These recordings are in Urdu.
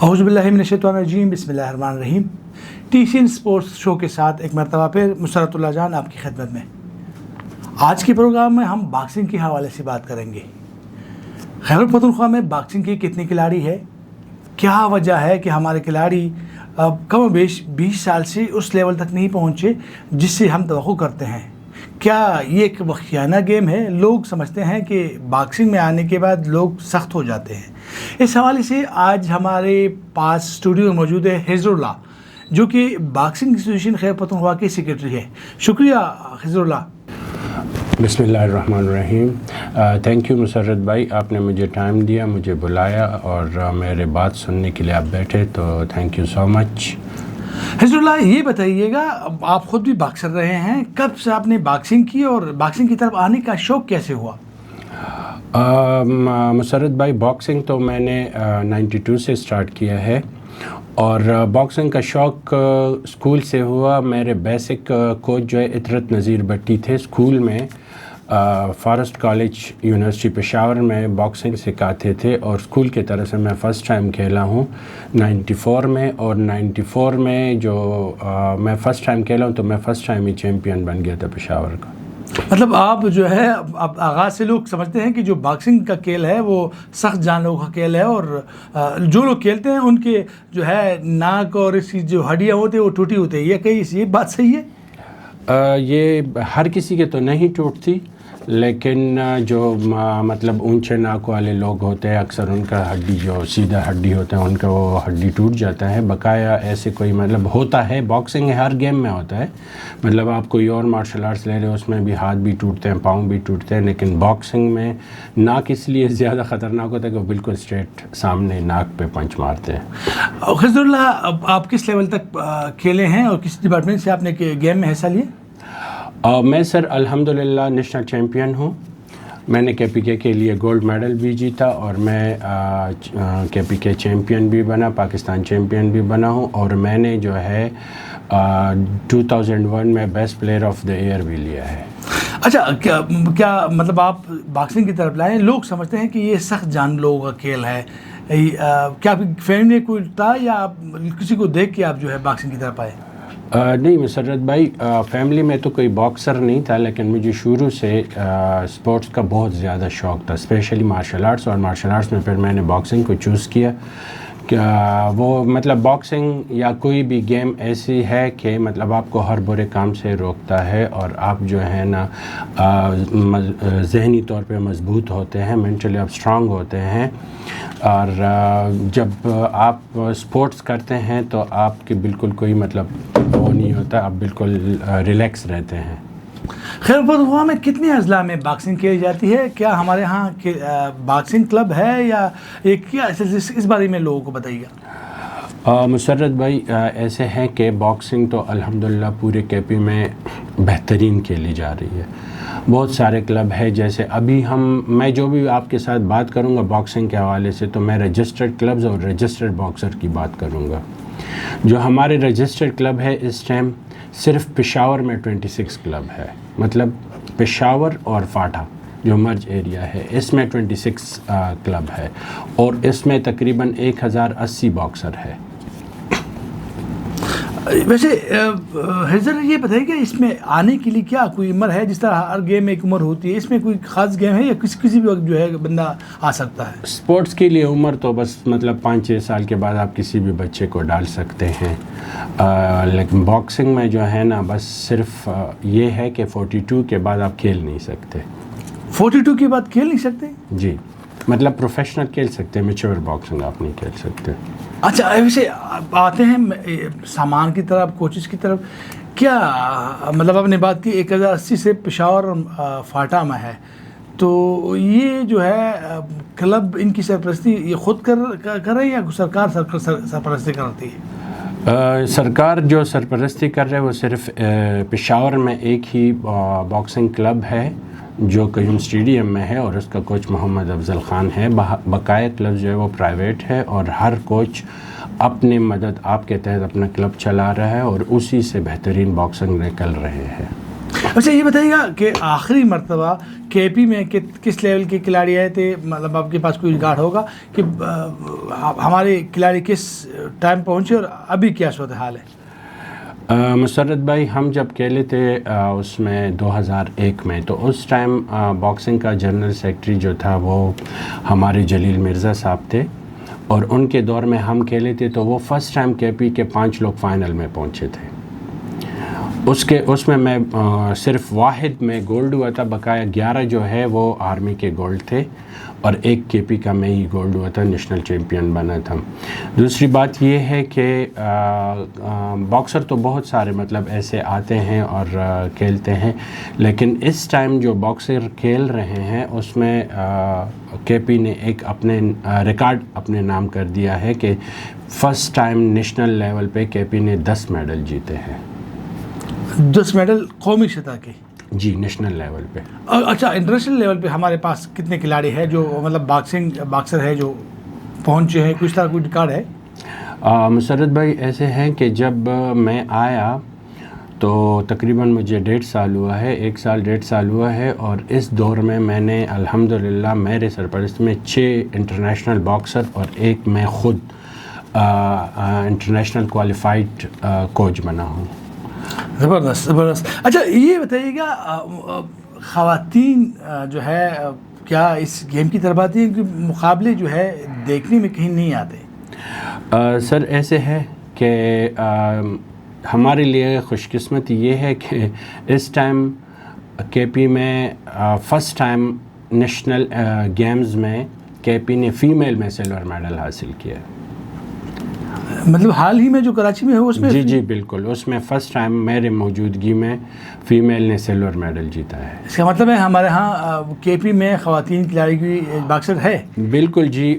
اعوذ باللہ من الشیطان الرجیم، بسم اللہ الرحمن الرحیم۔ TCN اسپورٹس شو کے ساتھ ایک مرتبہ پھر مسرت اللہ جان آپ کی خدمت میں۔ آج کے پروگرام میں ہم باکسنگ کے حوالے سے بات کریں گے۔ خیبر پختونخوا میں باکسنگ کے کتنے کھلاڑی ہے، کیا وجہ ہے کہ ہمارے کھلاڑی کم و بیش 20 سال سے اس لیول تک نہیں پہنچے جس سے ہم توقع کرتے ہیں؟ کیا یہ ایک وحشیانہ گیم ہے؟ لوگ سمجھتے ہیں کہ باکسنگ میں آنے کے بعد لوگ سخت ہو جاتے ہیں۔ اس حوالے سے آج ہمارے پاس اسٹوڈیو میں موجود ہے حضر اللہ، جو کہ باکسنگ ایسوسیشن خیبر پختونخوا کے سیکرٹری ہے۔ شکریہ حضر اللہ۔ بسم اللہ الرحمن الرحیم۔ تھینک یو مسرت بھائی، آپ نے مجھے ٹائم دیا، مجھے بلایا اور میرے بات سننے کے لیے آپ بیٹھے، تو تھینک یو سو مچ۔ حضر اللہ، یہ بتائیے گا، آپ خود بھی باکسر رہے ہیں، کب سے آپ نے باکسنگ کی اور باکسنگ کی طرف آنے کا شوق کیسے ہوا؟ مسرت بھائی، باکسنگ تو میں نے 92 سے اسٹارٹ کیا ہے، اور باکسنگ کا شوق اسکول سے ہوا۔ میرے بیسک کوچ جو ہے عطرت نذیر بٹی تھے، اسکول میں فارسٹ کالج یونیورسٹی پشاور میں باکسنگ سکھاتے تھے، اور اسکول کی طرف سے میں فرسٹ ٹائم کھیلا ہوں 94 میں، اور 94 میں جو میں فرسٹ ٹائم کھیلا ہوں تو میں فرسٹ ٹائم ہی چیمپئن بن گیا تھا پشاور کا۔ مطلب آپ جو ہے اب آغاز سے لوگ سمجھتے ہیں کہ جو باکسنگ کا کھیل ہے وہ سخت جان لوگوں کا کھیل ہے، اور جو لوگ کھیلتے ہیں ان کے جو ہے ناک اور اس کی جو ہڈیاں ہوتی ہیں وہ ٹوٹی ہوتی ہے، یہ بات صحیح ہے؟ یہ ہر کسی کے تو نہیں ٹوٹتی، لیکن جو مطلب اونچے ناک والے لوگ ہوتے ہیں اکثر ان کا ہڈی جو سیدھا ہڈی ہوتا ہے ان کا وہ ہڈی ٹوٹ جاتا ہے۔ بقایا ایسے کوئی مطلب ہوتا ہے، باکسنگ ہر گیم میں ہوتا ہے، مطلب آپ کوئی اور مارشل آرٹس لے رہے ہو اس میں بھی ہاتھ بھی ٹوٹتے ہیں، پاؤں بھی ٹوٹتے ہیں، لیکن باکسنگ میں ناک اس لیے زیادہ خطرناک ہوتا ہے کہ وہ بالکل اسٹریٹ سامنے ناک پہ پنچ مارتے ہیں۔ حضر اللہ، آپ کس لیول تک کھیلے ہیں اور کس ڈپارٹمنٹ سے آپ نے گیم میں حصہ لیا؟ میں سر الحمدللہ نیشنل چیمپئن ہوں۔ میں نے KPK کے لیے گولڈ میڈل بھی جیتا، اور میں KPK چیمپئن بھی بنا، پاکستان چیمپئن بھی بنا ہوں، اور میں نے جو ہے 2001 میں best player of the year بھی لیا ہے۔ اچھا، کیا مطلب آپ باکسنگ کی طرف لائیں؟ لوگ سمجھتے ہیں کہ یہ سخت جان لوگوں کا کھیل ہے، کیا آپ کی فیملی میں کوئی تھا یا آپ کسی کو دیکھ کے آپ جو ہے باکسنگ کی طرف آئے؟ نہیں مسرت بھائی، فیملی میں تو کوئی باکسر نہیں تھا، لیکن مجھے شروع سے اسپورٹس کا بہت زیادہ شوق تھا، اسپیشلی مارشل آرٹس، اور مارشل آرٹس میں پھر میں نے باکسنگ کو چوز کیا۔ وہ مطلب باکسنگ یا کوئی بھی گیم ایسی ہے کہ مطلب آپ کو ہر برے کام سے روکتا ہے، اور آپ جو ہے نا ذہنی طور پہ مضبوط ہوتے ہیں، مینٹلی آپ اسٹرانگ ہوتے ہیں، اور جب آپ اسپورٹس کرتے ہیں تو آپ کی بالکل کوئی مطلب وہ نہیں ہوتا، آپ بالکل ریلیکس رہتے ہیں۔ خیبر پختونخوا میں کتنے اضلاع میں باکسنگ کی جاتی ہے؟ کیا ہمارے ہاں باکسنگ کلب ہے یا کیا؟ اس بارے میں لوگوں کو بتائیے گا۔ مسرت بھائی، ایسے ہیں کہ باکسنگ تو الحمدللہ پورے KP میں بہترین کھیلی جا رہی ہے، بہت سارے کلب ہے۔ جیسے ابھی میں جو بھی آپ کے ساتھ بات کروں گا باکسنگ کے حوالے سے، تو میں رجسٹرڈ کلبز اور رجسٹرڈ باکسر کی بات کروں گا۔ جو ہمارے رجسٹرڈ کلب ہے اس ٹائم صرف پشاور میں 26 کلب ہے، مطلب پشاور اور فاٹا جو مرج ایریا ہے اس میں 26 کلب ہے، اور اس میں تقریباً 1080 باکسر ہے۔ ویسے حضر یہ بتائیے کہ اس میں آنے کے لیے کیا کوئی عمر ہے؟ جس طرح ہر گیم میں ایک عمر ہوتی ہے، اس میں کوئی خاص گیم ہے یا کسی بھی وقت جو ہے بندہ آ سکتا ہے؟ اسپورٹس کے لیے عمر تو بس مطلب 5-6 سال کے بعد آپ کسی بھی بچے کو ڈال سکتے ہیں، لیکن باکسنگ میں جو ہے نا بس صرف یہ ہے کہ 42 کے بعد آپ کھیل نہیں سکتے۔ 42 کے بعد کھیل نہیں سکتے؟ جی، مطلب پروفیشنل کھیل سکتے ہیں، میچور باکسنگ آپ نہیں کھیل سکتے۔ اچھا، ویسے آتے ہیں سامان کی طرف، کوچز کی طرف، کیا مطلب آپ نے بات کی 1080 سے پشاور فاٹا میں ہے، تو یہ جو ہے کلب ان کی سرپرستی یہ خود کر رہے ہیں یا سرکار سرپرستی کرتی ہے؟ سرکار جو سرپرستی کر رہے ہیں وہ صرف پشاور میں ایک ہی باکسنگ کلب ہے جو قیوم اسٹیڈیم میں ہے، اور اس کا کوچ محمد افضل خان ہے۔ بقایا کلب جو ہے وہ پرائیویٹ ہے، اور ہر کوچ اپنے مدد آپ کے تحت اپنا کلب چلا رہا ہے، اور اسی سے بہترین باکسنگ نکل رہے ہیں۔ اچھا یہ بتائیے گا کہ آخری مرتبہ کے پی میں کس لیول کے کھلاڑی آئے تھے؟ مطلب آپ کے پاس کوئی ریکارڈ ہوگا کہ ہمارے کھلاڑی کس ٹائم پہنچے اور ابھی کیا صورتحال ہے؟ مسرت بھائی، ہم جب کھیلے تھے اس میں 2001 میں، تو اس ٹائم باکسنگ کا جنرل سیکرٹری جو تھا وہ ہمارے جلیل مرزا صاحب تھے، اور ان کے دور میں ہم کھیلے تھے تو وہ فرسٹ ٹائم کے پی کے 5 لوگ فائنل میں پہنچے تھے۔ اس میں صرف واحد میں گولڈ ہوا تھا، بقایا 11 جو ہے وہ آرمی کے گولڈ تھے، اور ایک کے پی کا میں ہی گولڈ ہوا تھا، نیشنل چیمپئن بنا تھا۔ دوسری بات یہ ہے کہ باکسر تو بہت سارے مطلب ایسے آتے ہیں اور کھیلتے ہیں، لیکن اس ٹائم جو باکسر کھیل رہے ہیں اس میں کے پی نے ایک اپنے ریکارڈ اپنے نام کر دیا ہے کہ فرسٹ ٹائم نیشنل لیول پہ کے پی نے 10 میڈل جیتے ہیں۔ 10 میڈل قومی سطح کے؟ جی، نیشنل لیول پہ۔ اچھا، انٹرنیشنل لیول پہ ہمارے پاس کتنے کھلاڑی ہیں جو مطلب باکسر ہے جو پہنچے ہیں؟ کچھ طرح کوئی ریکارڈ ہے؟ مسرت بھائی، ایسے ہیں کہ جب میں آیا تو تقریباً مجھے 1.5 سال ہوا ہے، 1 سال 1.5 سال ہوا ہے، اور اس دور میں نے الحمدللہ میرے سرپرست میں 6 انٹرنیشنل باکسر اور ایک میں خود انٹرنیشنل کوالیفائڈ کوچ بنا ہوں۔ زبردست زبردست۔ اچھا یہ بتائیے گا، خواتین جو ہے کیا اس گیم کی طرف آتی ہیں کہ مقابلے جو ہے دیکھنے میں کہیں نہیں آتے؟ سر ایسے ہے کہ ہمارے لیے خوش قسمتی یہ ہے کہ اس ٹائم کے پی میں فرسٹ ٹائم نیشنل گیمز میں کے پی نے فیمیل میں سلور میڈل حاصل کیا ہے۔ مطلب حال ہی میں جو کراچی میں ہے اس میں؟ جی جی بالکل، اس میں فرسٹ ٹائم میرے موجودگی میں فیمیل نے سلور میڈل جیتا ہے۔ اس کا مطلب ہے ہمارے ہاں کے پی میں خواتین کھلاڑی کی باکسر ہے؟ بالکل جی،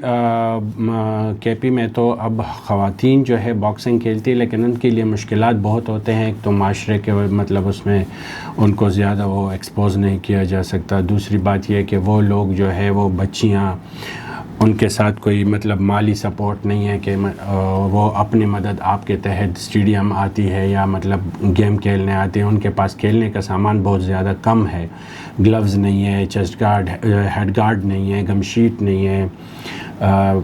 کے پی میں تو اب خواتین جو ہے باکسنگ کھیلتی ہے، لیکن ان کے لیے مشکلات بہت ہوتے ہیں۔ ایک تو معاشرے کے مطلب اس میں ان کو زیادہ وہ ایکسپوز نہیں کیا جا سکتا، دوسری بات یہ ہے کہ وہ لوگ جو ہے وہ بچیاں، ان کے ساتھ کوئی مطلب مالی سپورٹ نہیں ہے کہ وہ اپنی مدد آپ کے تحت اسٹیڈیم آتی ہے یا مطلب گیم کھیلنے آتے ہیں۔ ان کے پاس کھیلنے کا سامان بہت زیادہ کم ہے، گلوز نہیں ہے، چیسٹ گارڈ، ہیڈ گارڈ نہیں ہے، گم شیٹ نہیں ہے،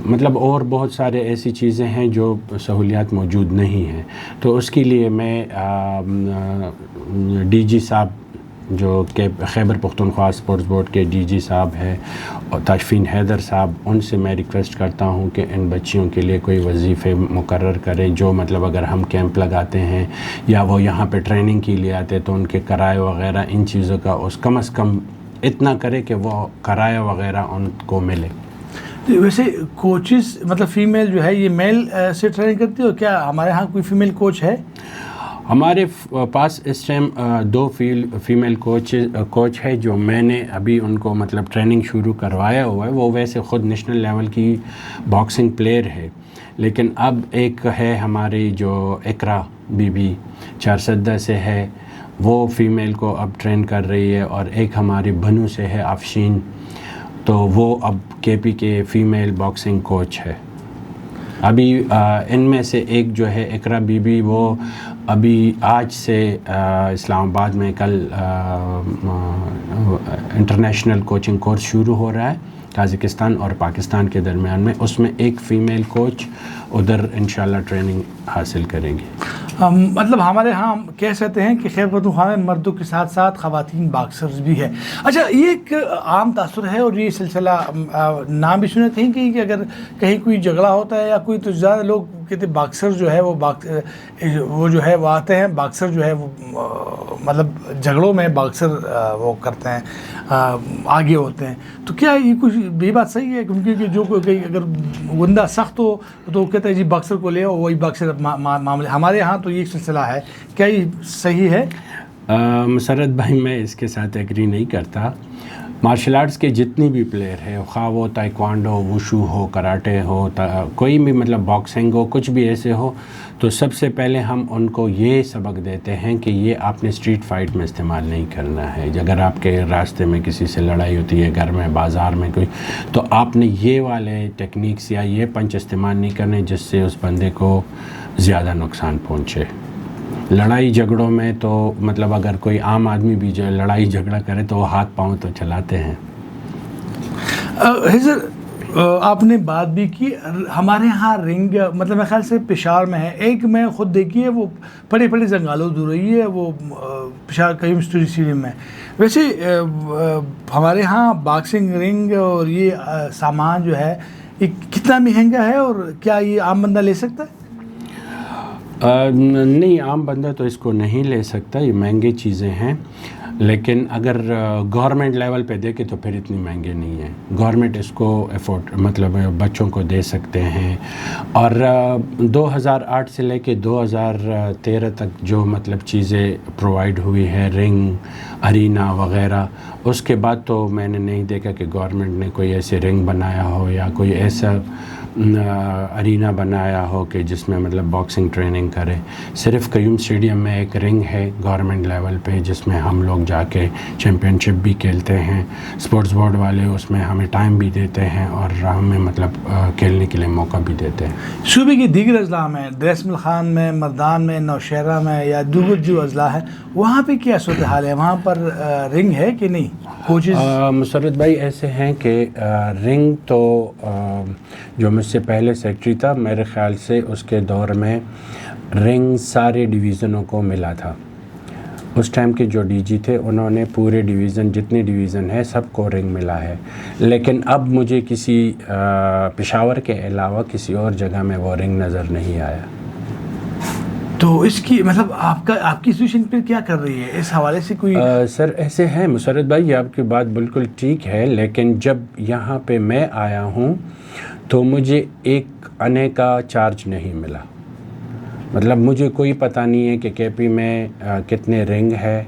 مطلب اور بہت سارے ایسی چیزیں ہیں جو سہولیات موجود نہیں ہیں۔ تو اس کے لیے میں ڈی جی صاحب جو کہ خیبر پختونخوا اسپورٹس بورڈ کے ڈی جی صاحب ہیں، اور تاشفین حیدر صاحب، ان سے میں ریکویسٹ کرتا ہوں کہ ان بچیوں کے لیے کوئی وظیفے مقرر کریں، جو مطلب اگر ہم کیمپ لگاتے ہیں یا وہ یہاں پہ ٹریننگ کے لیے آتے تو ان کے کرائے وغیرہ ان چیزوں کا کم از کم اتنا کرے کہ وہ کرایہ وغیرہ ان کو ملے۔ ویسے کوچز مطلب فیمیل جو ہے یہ میل سے ٹریننگ کرتی ہے، اور کیا ہمارے ہاں کوئی فیمیل کوچ ہے؟ ہمارے پاس اس ٹائم 2 فیمیل کوچ ہے جو میں نے ابھی ان کو مطلب ٹریننگ شروع کروایا ہوا ہے۔ وہ ویسے خود نیشنل لیول کی باکسنگ پلیئر ہے، لیکن اب ایک ہے ہماری جو اقرا بی بی چارسدہ سے ہے، وہ فیمیل کو اب ٹرین کر رہی ہے، اور ایک ہماری بنو سے ہے آفشین، تو وہ اب کے پی کے فیمیل باکسنگ کوچ ہے۔ ابھی ان میں سے ایک جو ہے اقرا بی بی، وہ ابھی آج سے اسلام آباد میں کل انٹرنیشنل کوچنگ کورس شروع ہو رہا ہے تاجکستان اور پاکستان کے درمیان میں، اس میں ایک فیمیل کوچ ادھر انشاءاللہ ٹریننگ حاصل کریں گے۔ مطلب ہمارے ہاں کہہ سکتے ہیں کہ خیبر پختونخوا میں مردوں کے ساتھ ساتھ خواتین باکسرز بھی ہے۔ اچھا یہ ایک عام تاثر ہے، اور یہ سلسلہ نام بھی سنے تھے کہ اگر کہیں کوئی جھگڑا ہوتا ہے یا کوئی، تو زیادہ لوگ کہتے ہیں باکسر جو ہے وہ جو ہے وہ آتے ہیں، باکسر جو ہے وہ مطلب جھگڑوں میں باکسر وہ کرتے ہیں، آگے ہوتے ہیں۔ تو کیا یہ کچھ یہ بات صحیح ہے؟ کیونکہ جو کوئی اگر گندہ سخت ہو تو کہتے ہیں جی باکسر کو لے آؤ، وہی باکسر معاملے ہمارے ہاں تو یہ سلسلہ ہے، کیا یہ صحیح ہے؟ مسرت بھائی، میں اس کے ساتھ ایگری نہیں کرتا۔ مارشل آرٹس کے جتنی بھی پلیئر ہے، خواہ وہ تائیکوانڈو، ووشو ہو، کراٹے ہو، کوئی بھی مطلب باکسنگ ہو، کچھ بھی ایسے ہو، تو سب سے پہلے ہم ان کو یہ سبق دیتے ہیں کہ یہ آپ نے اسٹریٹ فائٹ میں استعمال نہیں کرنا ہے۔ اگر آپ کے راستے میں کسی سے لڑائی ہوتی ہے، گھر میں، بازار میں کوئی، تو آپ نے یہ والے ٹیکنیکس یا یہ پنچ استعمال نہیں کرنے جس سے اس بندے کو زیادہ نقصان پہنچے۔ لڑائی جھگڑوں میں تو مطلب اگر کوئی عام آدمی بھی جو لڑائی جھگڑا کرے تو وہ ہاتھ پاؤں تو چلاتے ہیں. حضر آپ نے بات بھی کی ہمارے ہاں رنگ مطلب میرے خیال سے پشاور میں ہے, ایک میں خود دیکھی ہے وہ بڑے بڑے جنگالوں دور رہی ہے, وہ پشاور قیوم اسٹیڈیم میں. ویسے ہمارے ہاں باکسنگ رنگ اور یہ سامان جو ہے یہ کتنا مہنگا ہے, اور کیا یہ عام بندہ لے سکتا ہے؟ نہیں, عام بندہ تو اس کو نہیں لے سکتا, یہ مہنگی چیزیں ہیں. لیکن اگر گورنمنٹ لیول پہ دیکھیں تو پھر اتنی مہنگے نہیں ہیں. گورنمنٹ اس کو افورڈ مطلب بچوں کو دے سکتے ہیں. اور 2008 سے لے کے 2013 تک جو مطلب چیزیں پرووائڈ ہوئی ہے, رنگ, ارینا وغیرہ, اس کے بعد تو میں نے نہیں دیکھا کہ گورنمنٹ نے کوئی ایسے رنگ بنایا ہو یا کوئی ایسا ارینا بنایا ہو کہ جس میں مطلب باکسنگ ٹریننگ کرے. صرف قیوم اسٹیڈیم میں ایک رنگ ہے گورنمنٹ لیول پہ جس میں ہم لوگ جا کے چیمپئن شپ بھی کھیلتے ہیں. اسپورٹس بورڈ والے اس میں ہمیں ٹائم بھی دیتے ہیں اور ہمیں مطلب کھیلنے کے لیے موقع بھی دیتے ہیں. صوبے کے دیگر اضلاع میں دریاسمل خان میں, مردان میں, نوشہرہ میں یا دیگر جو اضلاع ہے وہاں پہ کیا صورتحال ہے؟ وہاں پر رنگ ہے کہ نہیں؟ کوچز مسرت بھائی ایسے ہیں کہ رنگ تو جو مجھ سے پہلے سیکٹری تھا میرے خیال سے اس کے دور میں رنگ سارے ڈویژنوں کو ملا تھا. اس ٹائم کے جو ڈی جی تھے انہوں نے پورے ڈویژن جتنے ڈویژن ہیں سب کو رنگ ملا ہے. لیکن اب مجھے کسی پشاور کے علاوہ کسی اور جگہ میں وہ رنگ نظر نہیں آیا. تو اس کی مطلب آپ کی انسٹیٹیوشن پھر کیا کر رہی ہے اس حوالے سے؟ کوئی سر ایسے ہیں مسرت بھائی, آپ کی بات بالکل ٹھیک ہے, لیکن جب یہاں پہ میں آیا ہوں تو مجھے ایک آنے کا چارج نہیں ملا. مطلب مجھے کوئی پتہ نہیں ہے کہ کے پی میں کتنے رنگ ہے,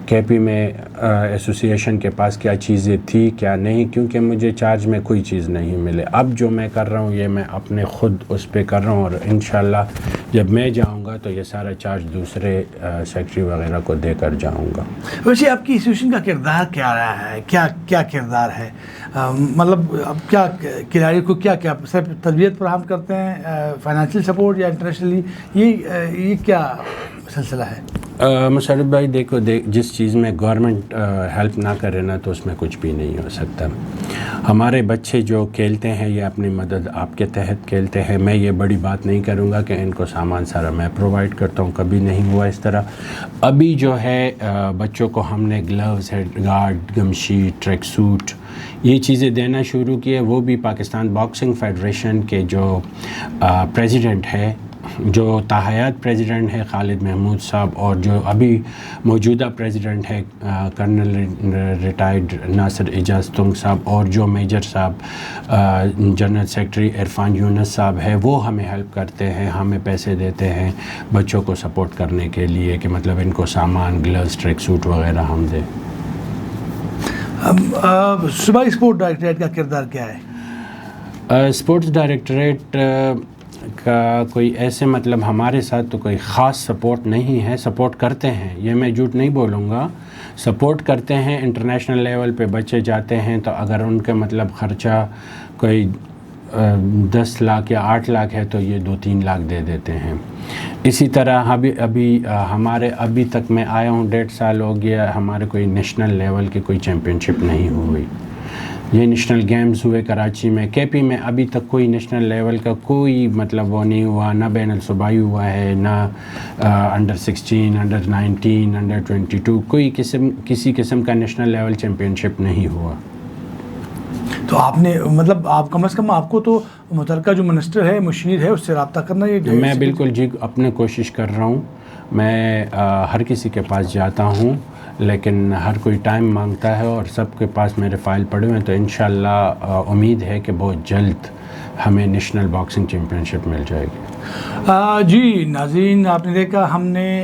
کے پی میں ایسوسیشن کے پاس کیا چیزیں تھی کیا نہیں, کیونکہ مجھے چارج میں کوئی چیز نہیں ملے. اب جو میں کر رہا ہوں یہ میں اپنے خود اس پہ کر رہا ہوں, اور انشاءاللہ جب میں جاؤں گا تو یہ سارا چارج دوسرے سیکٹری وغیرہ کو دے کر جاؤں گا. ویسے آپ کی انسٹیٹیوشن کا کردار کیا رہا ہے؟ کیا کردار ہے؟ مطلب اب کیا کھلاڑی کو کیا صرف تربیت فراہم کرتے ہیں, فائنینشیل سپورٹ یا انٹرنیشنلی یہ کیا سلسلہ ہے؟ مشرف بھائی دیکھو جس چیز میں گورنمنٹ ہیلپ نہ کرے نا تو اس میں کچھ بھی نہیں ہو سکتا. ہمارے بچے جو کھیلتے ہیں یہ اپنی مدد آپ کے تحت کھیلتے ہیں. میں یہ بڑی بات نہیں کروں گا کہ ان کو سامان سارا میں پرووائڈ کرتا ہوں, کبھی نہیں ہوا اس طرح. ابھی جو ہے بچوں کو ہم نے گلوز, ہیڈ گارڈ, گم شیٹ, ٹریک سوٹ یہ چیزیں دینا شروع کیے. وہ بھی پاکستان باکسنگ فیڈریشن کے جو پریزیڈنٹ ہے, جو تاحیات پریزیڈنٹ ہے خالد محمود صاحب, اور جو ابھی موجودہ پریزیڈنٹ ہے کرنل ریٹائرڈ ناصر اعجاز تنگ صاحب, اور جو میجر صاحب جنرل سیکرٹری عرفان یونس صاحب ہے, وہ ہمیں ہیلپ کرتے ہیں, ہمیں پیسے دیتے ہیں بچوں کو سپورٹ کرنے کے لیے کہ مطلب ان کو سامان, گلوز, ٹریک سوٹ وغیرہ ہم دیں. صوبائی اسپورٹ ڈائریکٹریٹ کا کردار کیا ہے؟ اسپورٹس ڈائریکٹریٹ کا کوئی ایسے مطلب ہمارے ساتھ تو کوئی خاص سپورٹ نہیں ہے. سپورٹ کرتے ہیں, یہ میں جھوٹ نہیں بولوں گا, سپورٹ کرتے ہیں. انٹرنیشنل لیول پہ بچے جاتے ہیں تو اگر ان کا مطلب خرچہ کوئی 10 لاکھ یا 8 لاکھ ہے تو یہ 2-3 لاکھ دے دیتے ہیں. اسی طرح ابھی تک میں آیا ہوں 1.5 سال ہو گیا, ہمارے کوئی نیشنل لیول کی کوئی چیمپئن شپ نہیں ہوئی. یہ نیشنل گیمز ہوئے کراچی میں, کے پی میں ابھی تک کوئی نیشنل لیول کا کوئی مطلب وہ نہیں ہوا, نہ بین الصوبائی ہوا ہے, نہ انڈر 16, انڈر 19, انڈر 22 کوئی کسی قسم کا نیشنل لیول چیمپئن شپ نہیں ہوا. تو آپ نے مطلب آپ کم از کم آپ کو تو متعلقہ جو منسٹر ہے, مشیر ہے, اس سے رابطہ کرنا یہ میں بالکل جی اپنے کوشش کر رہا ہوں. میں ہر کسی کے پاس جاتا ہوں لیکن ہر کوئی ٹائم مانگتا ہے, اور سب کے پاس میرے فائل پڑے ہوئے ہیں. تو انشاءاللہ امید ہے کہ بہت جلد ہمیں نیشنل باکسنگ چیمپئن شپ مل جائے گی. جی ناظرین, آپ نے دیکھا ہم نے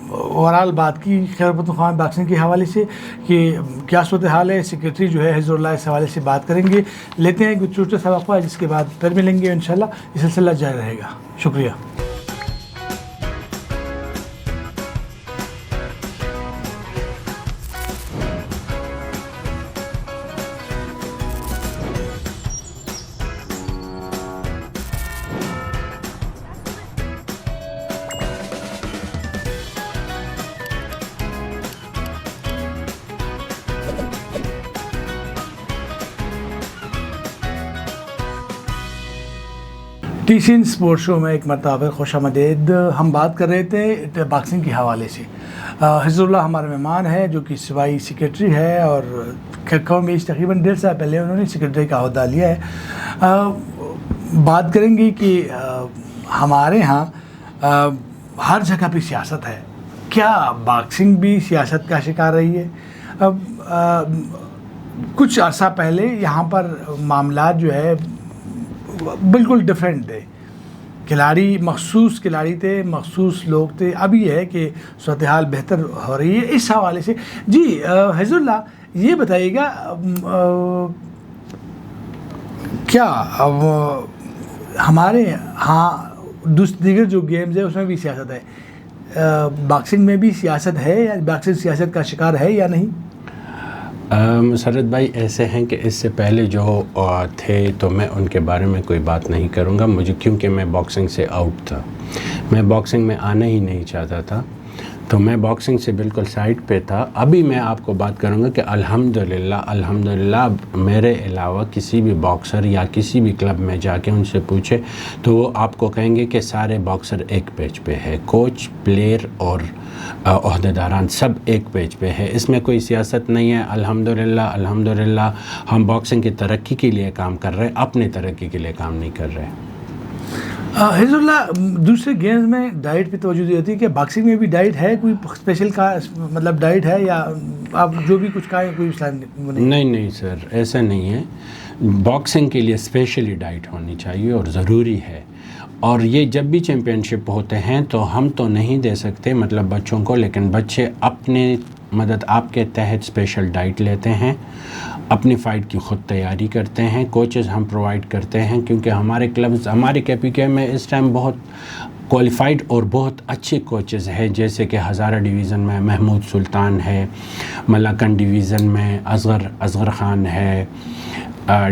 اوورال بات کی خیبر پختونخوا باکسنگ کے حوالے سے کہ کیا صورتحال ہے. سیکریٹری جو ہے حضر اللہ اس حوالے سے بات کریں گے. لیتے ہیں کچھ چھوٹا سا وقفہ, جس کے بعد پھر ملیں گے انشاءاللہ. یہ سلسلہ جاری رہے گا. شکریہ. ٹیشین اسپورٹ شو میں ایک مرتبہ خوش آمدید. ہم بات کر رہے تھے باکسنگ کے حوالے سے. حضر اللہ ہمارے مہمان ہے جو کہ صوبائی سیکریٹری ہے اور قومی تقریباً 1.5 سال پہلے انہوں نے سیکریٹری کا عہدہ لیا ہے. بات کریں گے کہ ہمارے ہاں ہر جگہ پہ سیاست ہے. کیا باکسنگ بھی سیاست کا شکار رہی ہے؟ کچھ عرصہ پہلے یہاں پر معاملات جو ہے بالکل ڈفرینٹ تھے. کھلاڑی مخصوص کھلاڑی تھے, مخصوص لوگ تھے. اب یہ ہے کہ صورتحال بہتر ہو رہی ہے اس حوالے سے. جی حضر اللہ یہ بتائیے گا کیا ہمارے ہاں دیگر جو گیمز ہے اس میں بھی سیاست ہے, باکسنگ میں بھی سیاست ہے یا باکسنگ سیاست کا شکار ہے یا نہیں؟ مسرت بھائی ایسے ہیں کہ اس سے پہلے جو تھے تو میں ان کے بارے میں کوئی بات نہیں کروں گا مجھے, کیونکہ میں باکسنگ سے آؤٹ تھا. میں باکسنگ میں آنا ہی نہیں چاہتا تھا, تو میں باکسنگ سے بالکل سائڈ پہ تھا. ابھی میں آپ کو بات کروں گا کہ الحمدللہ میرے علاوہ کسی بھی باکسر یا کسی بھی کلب میں جا کے ان سے پوچھے تو وہ آپ کو کہیں گے کہ سارے باکسر ایک پیج پہ ہے. کوچ, پلیئر اور عہدیداران سب ایک پیج پہ ہے. اس میں کوئی سیاست نہیں ہے. الحمدللہ ہم باکسنگ کی ترقی کے لیے کام کر رہے ہیں, اپنی ترقی کے لیے کام نہیں کر رہے. حضر اللہ دوسرے گیمز میں ڈائٹ پہ توجہ دی ہوتی ہے کہ باکسنگ میں بھی ڈائٹ ہے, کوئی اسپیشل کا مطلب ڈائٹ ہے یا آپ جو بھی کچھ کھائیں کوئی نہیں سر ایسا نہیں ہے. باکسنگ کے لیے اسپیشلی ڈائٹ ہونی چاہیے اور ضروری ہے. اور یہ جب بھی چیمپئن شپ ہوتے ہیں تو ہم تو نہیں دے سکتے مطلب بچوں کو, لیکن بچے اپنے مدد آپ کے تحت اسپیشل ڈائٹ لیتے ہیں, اپنی فائٹ کی خود تیاری کرتے ہیں. کوچز ہم پرووائڈ کرتے ہیں کیونکہ ہمارے کلبز ہمارے KPK میں اس ٹائم بہت کوالیفائڈ اور بہت اچھے کوچز ہیں, جیسے کہ ہزارہ ڈویژن میں محمود سلطان ہے, ملاکنڈ ڈویژن میں اصغر خان ہے,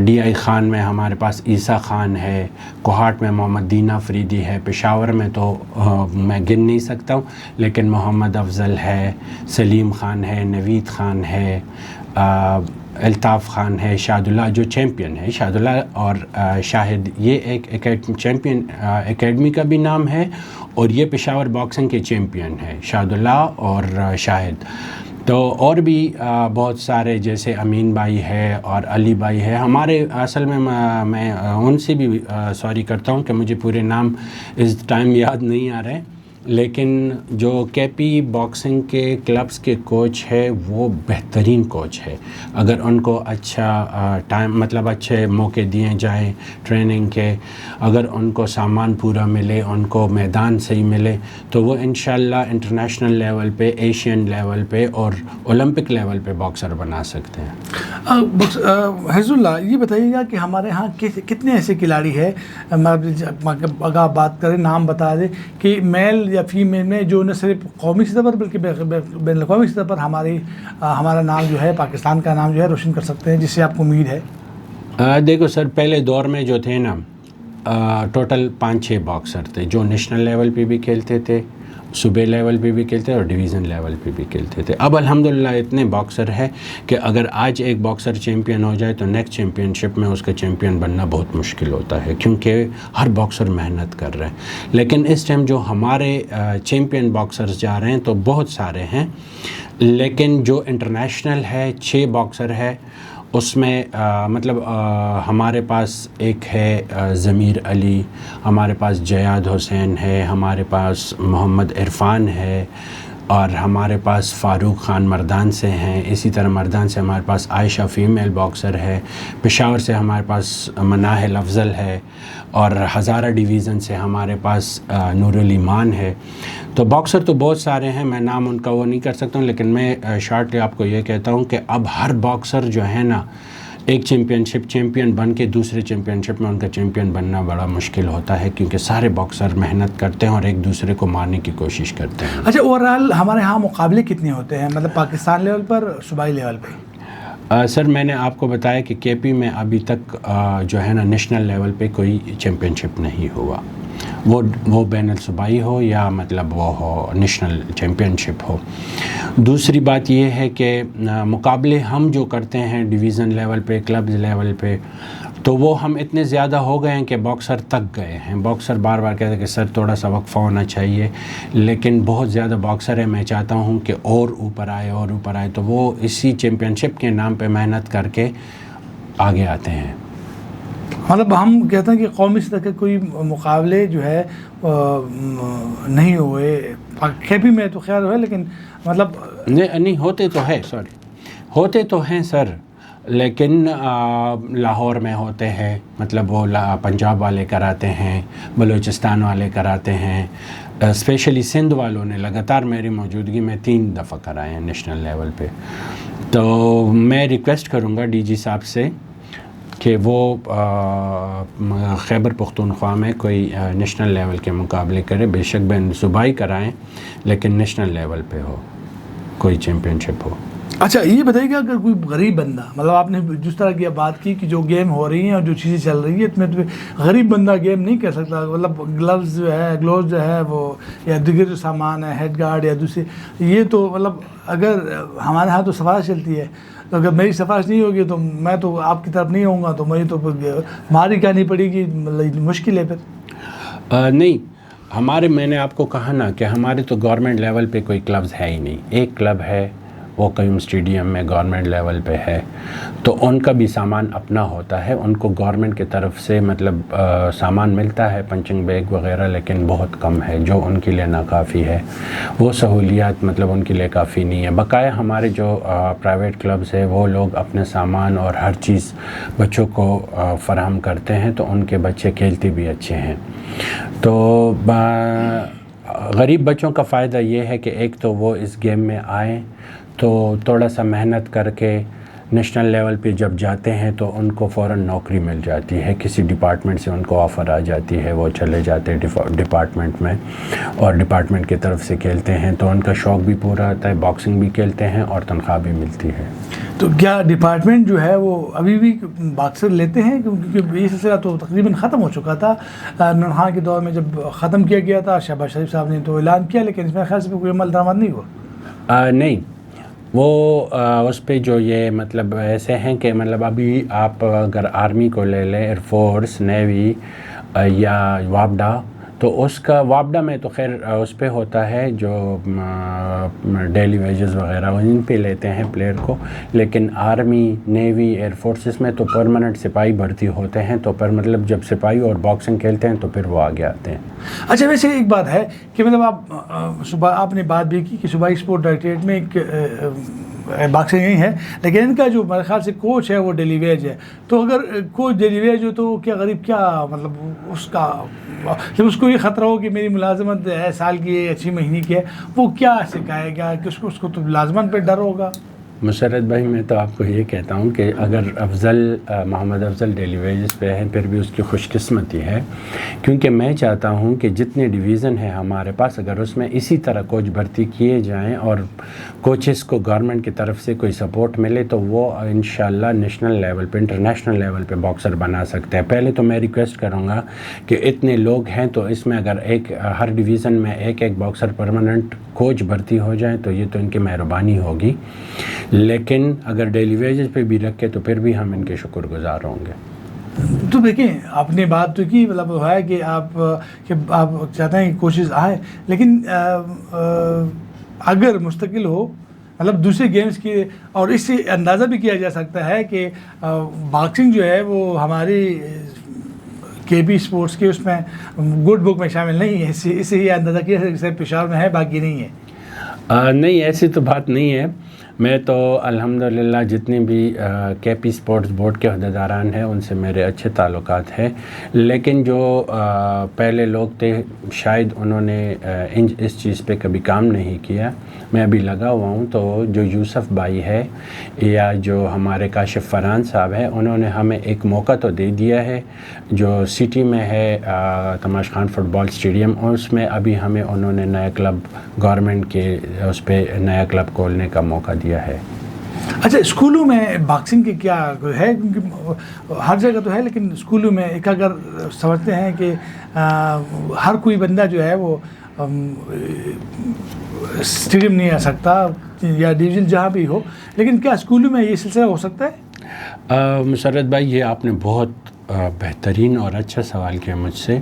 DI خان میں ہمارے پاس عیسیٰ خان ہے, کوہاٹ میں محمد دینہ فریدی ہے, پشاور میں تو میں گن نہیں سکتا ہوں لیکن محمد افضل ہے, سلیم خان ہے, نوید خان ہے, الطاف خان ہے, شاد اللہ جو چیمپئن ہے, شاد اللہ اور شاہد, یہ ایک چیمپئن اکیڈمی کا بھی نام ہے اور یہ پشاور باکسنگ کے چیمپئن ہے شاد اللہ اور شاہد. تو اور بھی بہت سارے جیسے امین بھائی ہے اور علی بھائی ہے. ہمارے اصل میں ان سے بھی سوری کرتا ہوں کہ مجھے پورے نام اس ٹائم یاد نہیں آ رہے, لیکن جو KP باکسنگ کے کلبز کے کوچ ہے وہ بہترین کوچ ہے. اگر ان کو اچھا ٹائم مطلب اچھے موقع دیے جائیں ٹریننگ کے, اگر ان کو سامان پورا ملے, ان کو میدان صحیح ملے, تو وہ انشاءاللہ انٹرنیشنل لیول پہ, ایشین لیول پہ اور اولمپک لیول پہ باکسر بنا سکتے ہیں. حضر اللہ یہ بتائیے گا کہ ہمارے ہاں کتنے ایسے کھلاڑی ہیں, اگر آپ بات کریں نام بتا دیں کہ میل یا فیمیل میں جو نہ صرف قومی سطح پر بلکہ بین الاقوامی سطح پر ہمارا نام جو ہے, پاکستان کا نام جو ہے روشن کر سکتے ہیں, جس سے آپ کو امید ہے؟ دیکھو سر, پہلے دور میں جو تھے نا ٹوٹل 5-6 باکسر تھے جو نیشنل لیول پہ بھی کھیلتے تھے, صوبے لیول پہ بھی کھیلتے اور ڈویژن لیول پہ بھی کھیلتے تھے. اب الحمدللہ اتنے باکسر ہے کہ اگر آج ایک باکسر چیمپئن ہو جائے تو نیکسٹ چیمپئن شپ میں اس کا چیمپئن بننا بہت مشکل ہوتا ہے, کیونکہ ہر باکسر محنت کر رہے ہیں. لیکن اس ٹائم جو ہمارے چیمپئن باکسرز جا رہے ہیں تو بہت سارے ہیں, لیکن جو انٹرنیشنل ہے 6 باکسر ہے اس میں مطلب ہمارے پاس ایک ہے ضمیر علی, ہمارے پاس جیاد حسین ہے, ہمارے پاس محمد عرفان ہے, اور ہمارے پاس فاروق خان مردان سے ہیں. اسی طرح مردان سے ہمارے پاس عائشہ فیمیل باکسر ہے, پشاور سے ہمارے پاس مناہل افضل ہے, اور ہزارہ ڈویژن سے ہمارے پاس نور الایمان ہے. تو باکسر تو بہت سارے ہیں, میں نام ان کا وہ نہیں کر سکتا ہوں, لیکن میں شارٹلی آپ کو یہ کہتا ہوں کہ اب ہر باکسر جو ہے نا ایک چیمپئن بن کے دوسرے چیمپئن شپ میں ان کا چیمپئن بننا بڑا مشکل ہوتا ہے, کیونکہ سارے باکسر محنت کرتے ہیں اور ایک دوسرے کو مارنے کی کوشش کرتے ہیں. اچھا, اوورآل ہمارے ہاں مقابلے کتنے ہوتے ہیں مطلب پاکستان لیول پر, صوبائی لیول پہ؟ سر میں نے آپ کو بتایا کہ KP میں ابھی تک جو ہے نا نیشنل لیول پہ کوئی چیمپئن شپ نہیں ہوا, وہ بین الصوبائی ہو یا مطلب وہ ہو نیشنل چیمپئن شپ ہو. دوسری بات یہ ہے کہ مقابلے ہم جو کرتے ہیں ڈویژن لیول پہ, کلبز لیول پہ, تو وہ ہم اتنے زیادہ ہو گئے ہیں کہ باکسر تک گئے ہیں. باکسر بار بار کہتے ہیں کہ سر تھوڑا سا وقفہ ہونا چاہیے, لیکن بہت زیادہ باکسر ہے. میں چاہتا ہوں کہ اور اوپر آئے, تو وہ اسی چیمپئن شپ کے نام پہ محنت کر کے آگے آتے ہیں. مطلب ہم کہتے ہیں کہ قومی سطح کے کوئی مقابلے جو ہے نہیں ہوئے کھیپی میں, تو خیر ہوئے, لیکن مطلب نہیں ہوتے تو ہے, ہوتے تو ہیں سر, لیکن لاہور میں ہوتے ہیں, مطلب وہ پنجاب والے کراتے ہیں, بلوچستان والے کراتے ہیں, اسپیشلی سندھ والوں نے لگاتار میری موجودگی میں 3 دفعہ کرائے ہیں نیشنل لیول پہ. تو میں ریکویسٹ کروں گا ڈی جی صاحب سے کہ وہ خیبر پختونخوا میں کوئی نیشنل لیول کے مقابلے کرے, بے شک بین صوبائی کرائیں, لیکن نیشنل لیول پہ ہو, کوئی چیمپئن شپ ہو. اچھا یہ بتائیے کہ اگر کوئی غریب بندہ, مطلب آپ نے جس طرح کی بات کی کہ جو گیم ہو رہی ہیں اور جو چیزیں چل رہی ہیں, تو غریب بندہ گیم نہیں کر سکتا, مطلب گلوز جو ہے وہ, یا دیگر جو سامان ہے, ہیڈ گارڈ یا دوسرے, یہ تو مطلب اگر ہمارے ہاں تو سفارش چلتی ہے, تو اگر میری سفارش نہیں ہوگی تو میں تو آپ کی طرف نہیں ہوں گا, تو مجھے تو ماری کرنی پڑے گی, مطلب مشکل ہے پھر. نہیں, میں نے آپ کو کہا نا کہ ہمارے تو گورنمنٹ لیول پہ کوئی کلبز ہے ہی نہیں. ایک کلب ہے وہ قیوم اسٹیڈیم میں گورنمنٹ لیول پہ ہے, تو ان کا بھی سامان اپنا ہوتا ہے. ان کو گورنمنٹ کی طرف سے مطلب سامان ملتا ہے, پنچنگ بیگ وغیرہ, لیکن بہت کم ہے, جو ان کے لیے ناکافی ہے. وہ سہولیات مطلب ان کے لیے کافی نہیں ہے. بقایا ہمارے جو پرائیویٹ کلبز ہے وہ لوگ اپنے سامان اور ہر چیز بچوں کو فراہم کرتے ہیں, تو ان کے بچے کھیلتے بھی اچھے ہیں. تو غریب بچوں کا فائدہ یہ ہے کہ ایک تو وہ اس گیم میں آئیں, تو تھوڑا سا محنت کر کے نیشنل لیول پہ جب جاتے ہیں تو ان کو فوراً نوکری مل جاتی ہے, کسی ڈپارٹمنٹ سے ان کو آفر آ جاتی ہے, وہ چلے جاتے ہیں ڈپارٹمنٹ میں اور ڈپارٹمنٹ کی طرف سے کھیلتے ہیں, تو ان کا شوق بھی پورا ہوتا ہے, باکسنگ بھی کھیلتے ہیں اور تنخواہ بھی ملتی ہے. تو کیا ڈپارٹمنٹ جو ہے وہ ابھی بھی باکسر لیتے ہیں؟ کیونکہ یہ سلسلہ تو تقریباً ختم ہو چکا تھا. ننہا کے دور میں جب ختم کیا گیا تھا, شہباز شریف صاحب نے تو اعلان کیا, لیکن اس میں خیال سے کوئی عمل درآمد نہیں ہوا. نہیں, وہ اس پہ جو یہ مطلب ایسے ہیں کہ مطلب ابھی آپ اگر آرمی کو لے لیں, ایئر فورس, نیوی یا وابڈا, تو اس کا وابڈا میں تو خیر اس پہ ہوتا ہے جو ڈیلی ویجز وغیرہ ان پہ لیتے ہیں پلیئر کو, لیکن آرمی, نیوی, ایئر فورسز میں تو پرماننٹ سپاہی بھرتی ہوتے ہیں, تو پر مطلب جب سپاہی اور باکسنگ کھیلتے ہیں تو پھر وہ آگے آتے ہیں. اچھا ویسے ایک بات ہے کہ مطلب آپ نے بات بھی کی کہ صوبائی اسپورٹ ڈائریکٹریٹ میں ایک باکسنگ نہیں ہے, لیکن ان کا جو میرے خیال سے کوچ ہے وہ ڈیلی ویج ہے. تو اگر کوچ ڈیلی ویج ہو تو کیا غریب کیا مطلب اس کا جب اس کو یہ خطرہ ہو کہ میری ملازمت ہے سال کی ہے, 6 مہینے کی ہے, وہ کیا سکھائے گا کہ اس کو تو لازمن پہ ڈر ہوگا. مسرت بھائی, میں تو آپ کو یہ کہتا ہوں کہ اگر محمد افضل ڈیلی ویجز پہ ہے پھر بھی اس کی خوش قسمتی ہے, کیونکہ میں چاہتا ہوں کہ جتنے ڈویژن ہیں ہمارے پاس, اگر اس میں اسی طرح کوچ بھرتی کیے جائیں اور کوچز کو گورنمنٹ کی طرف سے کوئی سپورٹ ملے, تو وہ انشاءاللہ نیشنل لیول پہ, انٹرنیشنل لیول پہ باکسر بنا سکتے ہیں. پہلے تو میں ریکویسٹ کروں گا کہ اتنے لوگ ہیں تو اس میں اگر ہر ڈویژن میں ایک باکسر پرماننٹ کوچ بھرتی ہو جائیں تو یہ تو ان کی مہربانی ہوگی, لیکن اگر ڈیلی ویجز پہ بھی رکھے تو پھر بھی ہم ان کے شکر گزار ہوں گے. تو دیکھیں آپ نے بات تو کی, مطلب ہے کہ آپ چاہتے ہیں کہ کوچز آئے, لیکن اگر مستقل ہو مطلب دوسرے گیمز کی, اور اس سے اندازہ بھی کیا جا سکتا ہے کہ باکسنگ جو ہے وہ ہماری کے بی اسپورٹس کے اس میں گڈ بک میں شامل نہیں ہے, اس سے یہ اندازہ کیا جا سکتا ہے پشاور میں ہے باقی نہیں ہے. نہیں, ایسی تو بات نہیں ہے. میں تو الحمدللہ جتنے بھی کے پی اسپورٹس بورڈ کے عہدیداران ہیں ان سے میرے اچھے تعلقات ہیں, لیکن جو پہلے لوگ تھے شاید انہوں نے اس چیز پہ کبھی کام نہیں کیا. میں ابھی لگا ہوا ہوں, تو جو یوسف بھائی ہے یا جو ہمارے کاشف فرحان صاحب ہیں, انہوں نے ہمیں ایک موقع تو دے دیا ہے جو سٹی میں ہے تماش خان فٹ بال اسٹیڈیم, اور اس میں ابھی ہمیں انہوں نے نیا کلب گورنمنٹ کے اس پہ نیا کلب کھولنے کا موقع دیا ہے. اچھا اسکولوں میں باکسنگ کے کیا ہے, کیونکہ ہر جگہ تو ہے, لیکن اسکولوں میں ایک اگر سمجھتے ہیں کہ ہر کوئی بندہ جو ہے وہ اسٹیڈیم نہیں آ سکتا یا ڈویژن جہاں بھی ہو, لیکن کیا اسکولوں میں یہ سلسلہ ہو سکتا ہے؟ مسرت بھائی, یہ آپ نے بہت بہترین اور اچھا سوال کیا مجھ سے.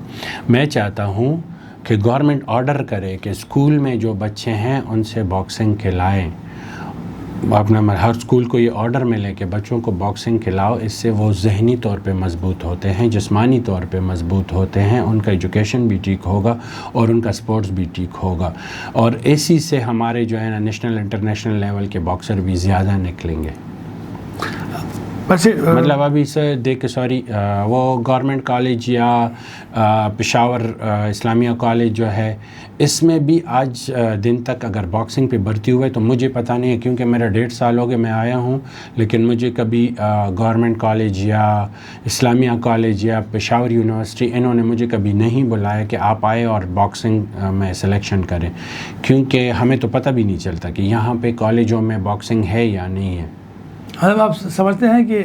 میں چاہتا ہوں کہ گورنمنٹ آرڈر کرے کہ اسکول میں جو بچے ہیں ان سے باکسنگ کھلائیں. اپنا ہر اسکول کو یہ آرڈر ملے کہ بچوں کو باکسنگ کھلاؤ. اس سے وہ ذہنی طور پہ مضبوط ہوتے ہیں, جسمانی طور پہ مضبوط ہوتے ہیں, ان کا ایجوکیشن بھی ٹھیک ہوگا اور ان کا سپورٹس بھی ٹھیک ہوگا. اور اسی سے ہمارے جو ہے نا نیشنل انٹرنیشنل لیول کے باکسر بھی زیادہ نکلیں گے. مطلب ابھی سے دیکھ سوری وہ گورنمنٹ کالج یا پشاور اسلامیہ کالج جو ہے اس میں بھی آج دن تک اگر باکسنگ پہ بھرتی ہوئے تو مجھے پتہ نہیں ہے, کیونکہ میرا 1.5 سال ہو گئے میں آیا ہوں, لیکن مجھے کبھی گورنمنٹ کالج یا اسلامیہ کالج یا پشاور یونیورسٹی انہوں نے مجھے کبھی نہیں بلایا کہ آپ آئے اور باکسنگ میں سلیکشن کریں, کیونکہ ہمیں تو پتہ بھی نہیں چلتا کہ یہاں پہ کالجوں میں باکسنگ ہے یا نہیں ہے. مطلب آپ سمجھتے ہیں کہ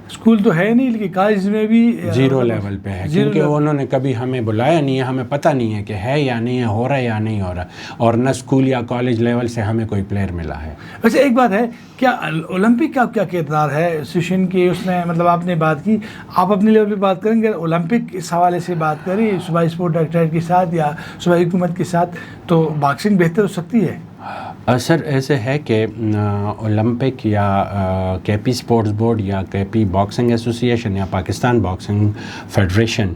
اسکول تو ہے نہیں لیکن کالج میں بھی 0 لیول پہ ہے, کیونکہ انہوں نے کبھی ہمیں بلایا نہیں ہے, ہمیں پتہ نہیں ہے کہ ہے یا نہیں ہے, ہو رہا ہے یا نہیں ہو رہا, اور نہ اسکول یا کالج لیول سے ہمیں کوئی پلیئر ملا ہے. ویسے ایک بات ہے, کیا اولمپک کا کیا کردار ہے ایسوسیشن کی اس میں؟ مطلب آپ نے بات کی, آپ اپنے لیول پہ بات کریں گے اولمپک اس حوالے سے بات کریں صوبائی اسپورٹ ڈائریکٹریٹ کے ساتھ یا صوبائی حکومت کے ساتھ, تو باکسنگ بہتر ہو سکتی ہے. سر ایسے ہے کہ اولمپک یا کے پی اسپورٹس بورڈ یا کے پی باکسنگ ایسوسیشن یا پاکستان باکسنگ فیڈریشن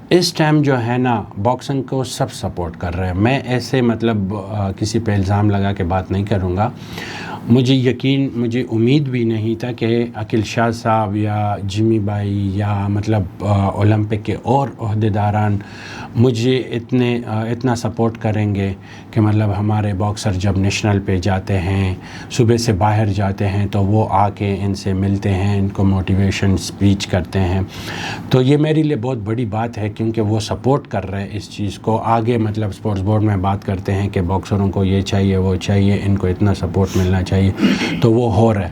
اس ٹائم جو ہے نا باکسنگ کو سب سپورٹ کر رہے ہیں. میں ایسے مطلب کسی پہ الزام لگا کے بات نہیں کروں گا. مجھے امید بھی نہیں تھا کہ عقیل شاہ صاحب یا جمی بھائی یا مطلب اولمپک کے اور عہدیداران مجھے اتنا سپورٹ کریں گے کہ مطلب ہمارے باکسر جب نیشنل پہ جاتے ہیں, صبح سے باہر جاتے ہیں, تو وہ آ کے ان سے ملتے ہیں, ان کو موٹیویشن اسپیچ کرتے ہیں. تو یہ میرے لیے بہت بڑی بات ہے, کیونکہ وہ سپورٹ کر رہے ہیں اس چیز کو. آگے مطلب اسپورٹس بورڈ میں بات کرتے ہیں کہ باکسروں کو یہ چاہیے وہ چاہیے, ان کو اتنا سپورٹ ملنا چاہیے, تو وہ ہو رہا ہے.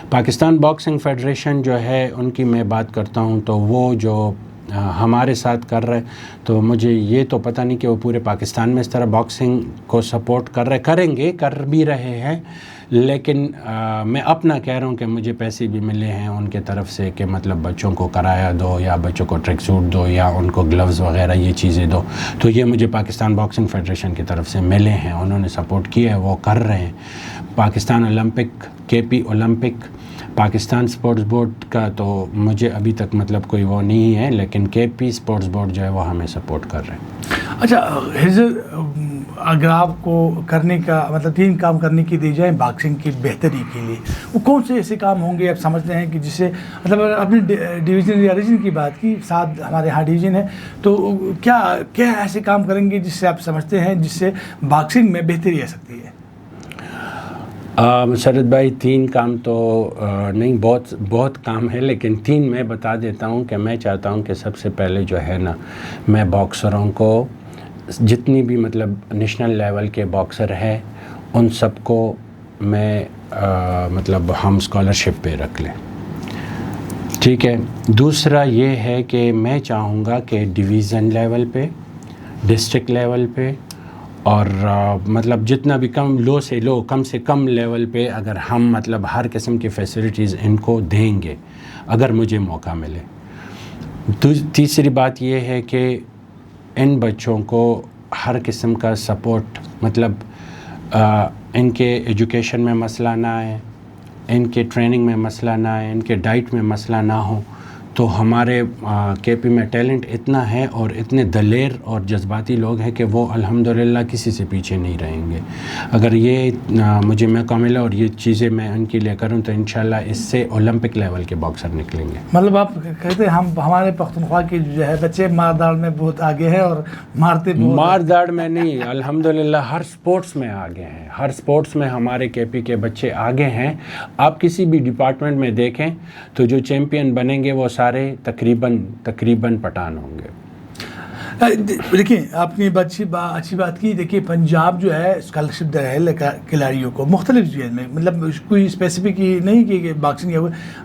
پاکستان باکسنگ فیڈریشن جو ہے ان کی میں بات کرتا ہوں تو وہ جو ہمارے ساتھ کر رہے, تو مجھے یہ تو پتہ نہیں کہ وہ پورے پاکستان میں اس طرح باکسنگ کو سپورٹ کریں گے, کر بھی رہے ہیں, لیکن میں اپنا کہہ رہا ہوں کہ مجھے پیسے بھی ملے ہیں ان کے طرف سے کہ مطلب بچوں کو کرایہ دو یا بچوں کو ٹریک سوٹ دو یا ان کو گلوز وغیرہ یہ چیزیں دو, تو یہ مجھے پاکستان باکسنگ فیڈریشن کی طرف سے ملے ہیں, انہوں نے سپورٹ کیا ہے, وہ کر رہے ہیں. پاکستان اولمپک, کے پی اولمپک, پاکستان سپورٹس بورڈ کا تو مجھے ابھی تک مطلب کوئی وہ نہیں ہے, لیکن کے پی سپورٹس بورڈ جو ہے وہ ہمیں سپورٹ کر رہے ہیں. اچھا حضر, اگر آپ کو کرنے کا مطلب 3 کام کرنے کی دی جائیں باکسنگ کی بہتری کے لیے, وہ کون سے ایسے کام ہوں گے آپ سمجھتے ہیں کہ جس سے مطلب اپنے ڈویژن یا ریجن کی بات کی, 7 ہمارے یہاں ڈویژن ہے, تو کیا ایسے کام کریں گے جس سے آپ سمجھتے ہیں جس سے باکسنگ میں بہتری آ سکتی ہے؟ مسرت بھائی 3 کام تو نہیں, بہت کام ہے, لیکن 3 میں بتا دیتا ہوں کہ میں چاہتا ہوں کہ سب سے پہلے جو ہے نا میں باکسروں کو جتنی بھی مطلب نیشنل لیول کے باکسر ہیں ان سب کو میں مطلب ہم اسکالرشپ پہ رکھ لیں, ٹھیک ہے. دوسرا یہ ہے کہ میں چاہوں گا کہ ڈویژن لیول پہ, ڈسٹرکٹ لیول پہ اور مطلب جتنا بھی کم سے کم لیول پہ اگر ہم مطلب ہر قسم کی فیسلٹیز ان کو دیں گے اگر مجھے موقع ملے. تیسری بات یہ ہے کہ ان بچوں کو ہر قسم کا سپورٹ, مطلب ان کے ایجوکیشن میں مسئلہ نہ آئے, ان کے ٹریننگ میں مسئلہ نہ آئے, ان کے ڈائٹ میں مسئلہ نہ ہو. تو ہمارے کے پی میں ٹیلنٹ اتنا ہے اور اتنے دلیر اور جذباتی لوگ ہیں کہ وہ الحمدللہ کسی سے پیچھے نہیں رہیں گے. اگر یہ مجھے موقع ملا اور یہ چیزیں میں ان کے لیے کروں تو انشاءاللہ اس سے اولمپک لیول کے باکسر نکلیں گے. مطلب آپ کہتے ہیں ہمارے پختونخوا کے جو ہے بچے مار داڑ میں بہت آگے ہیں اور مار داڑ میں نہیں, الحمدللہ ہر سپورٹس میں آگے ہیں, ہر سپورٹس میں ہمارے کے پی کے بچے آگے ہیں. آپ کسی بھی ڈپارٹمنٹ میں دیکھیں تو جو چیمپئن بنیں گے وہ سارے تقریباً پٹھان ہوں گے. دیکھیں آپ نے اچھی بات کی. دیکھیے پنجاب جو ہے اسکالرشپ دے رہا ہے کھلاڑیوں کو مختلف ذہن میں, مطلب کوئی اسپیسیفک نہیں کہ باکسنگ یا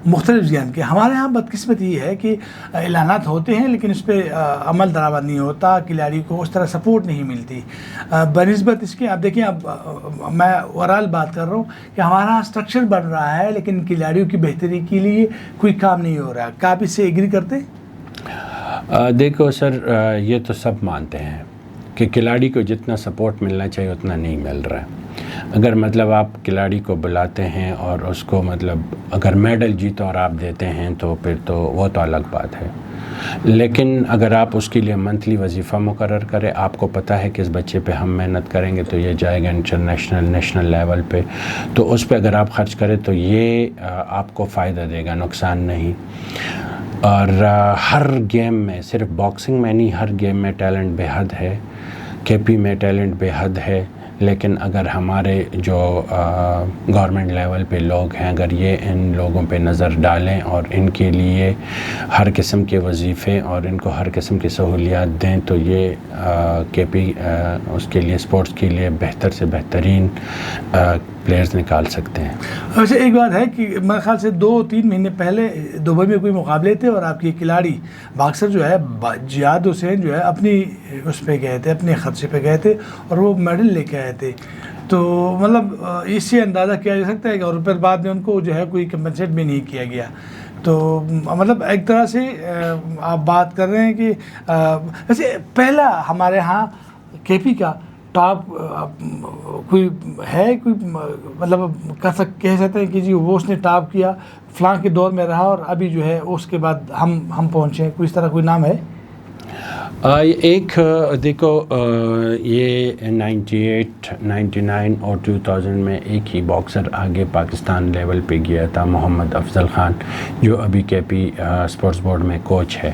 مختلف ذہن کے. ہمارے ہاں بدقسمتی یہ ہے کہ اعلانات ہوتے ہیں لیکن اس پہ عمل درآمد نہیں ہوتا, کھلاڑی کو اس طرح سپورٹ نہیں ملتی. بنسبت اس کے آپ دیکھیں, اب میں اوورال بات کر رہا ہوں کہ ہمارا اسٹرکچر بن رہا ہے لیکن کھلاڑیوں کی بہتری کے لیے کوئی کام نہیں ہو رہا. کیا آپ اس سے ایگری کرتے؟ دیکھو سر، یہ تو سب مانتے ہیں کہ کھلاڑی کو جتنا سپورٹ ملنا چاہیے اتنا نہیں مل رہا ہے. اگر مطلب آپ کھلاڑی کو بلاتے ہیں اور اس کو مطلب اگر میڈل جیتو اور آپ دیتے ہیں تو پھر تو وہ تو الگ بات ہے. لیکن اگر آپ اس کے لیے منتھلی وظیفہ مقرر کریں، آپ کو پتہ ہے کہ اس بچے پہ ہم محنت کریں گے تو یہ جائے گا انٹرنیشنل نیشنل لیول پہ، تو اس پہ اگر آپ خرچ کریں تو یہ آپ کو فائدہ دے گا، نقصان نہیں. اور ہر گیم میں، صرف باکسنگ میں نہیں، ہر گیم میں ٹیلنٹ بے حد ہے. کے پی میں ٹیلنٹ بے حد ہے، لیکن اگر ہمارے جو گورنمنٹ لیول پہ لوگ ہیں اگر یہ ان لوگوں پہ نظر ڈالیں اور ان کے لیے ہر قسم کے وظیفے اور ان کو ہر قسم کی سہولیات دیں تو یہ کے پی اس کے لیے اسپورٹس کے لیے بہتر سے بہترین پلیئرز نکال سکتے ہیں. ویسے ایک بات ہے کہ میرے خیال سے 2-3 مہینے پہلے دبئی میں کوئی مقابلے تھے اور آپ کی کھلاڑی باکسر جو ہے جہاد حسین جو ہے اپنی اس پہ گئے تھے، اپنے خرچے پہ گئے تھے اور وہ میڈل لے کے آئے تھے. تو مطلب اس سے اندازہ کیا جا سکتا ہے کہ اور پھر بعد میں ان کو جو ہے کوئی کمپنسیٹ بھی نہیں کیا گیا. تو مطلب ایک طرح سے آپ بات کر رہے ہیں کہ ویسے پہلا ہمارے ہاں کے پی کا ٹاپ کوئی ہے، کوئی مطلب کہہ سکتے ہیں کہ جی وہ اس نے ٹاپ کیا فلاں کے دور میں رہا اور ابھی جو ہے اس کے بعد ہم پہنچے، کوئی اس طرح کوئی نام ہے؟ ایک دیکھو یہ 98 99 اور 2000 میں ایک ہی باکسر آگے پاکستان لیول پہ گیا تھا، محمد افضل خان، جو ابھی کے پی اسپورٹس بورڈ میں کوچ ہے.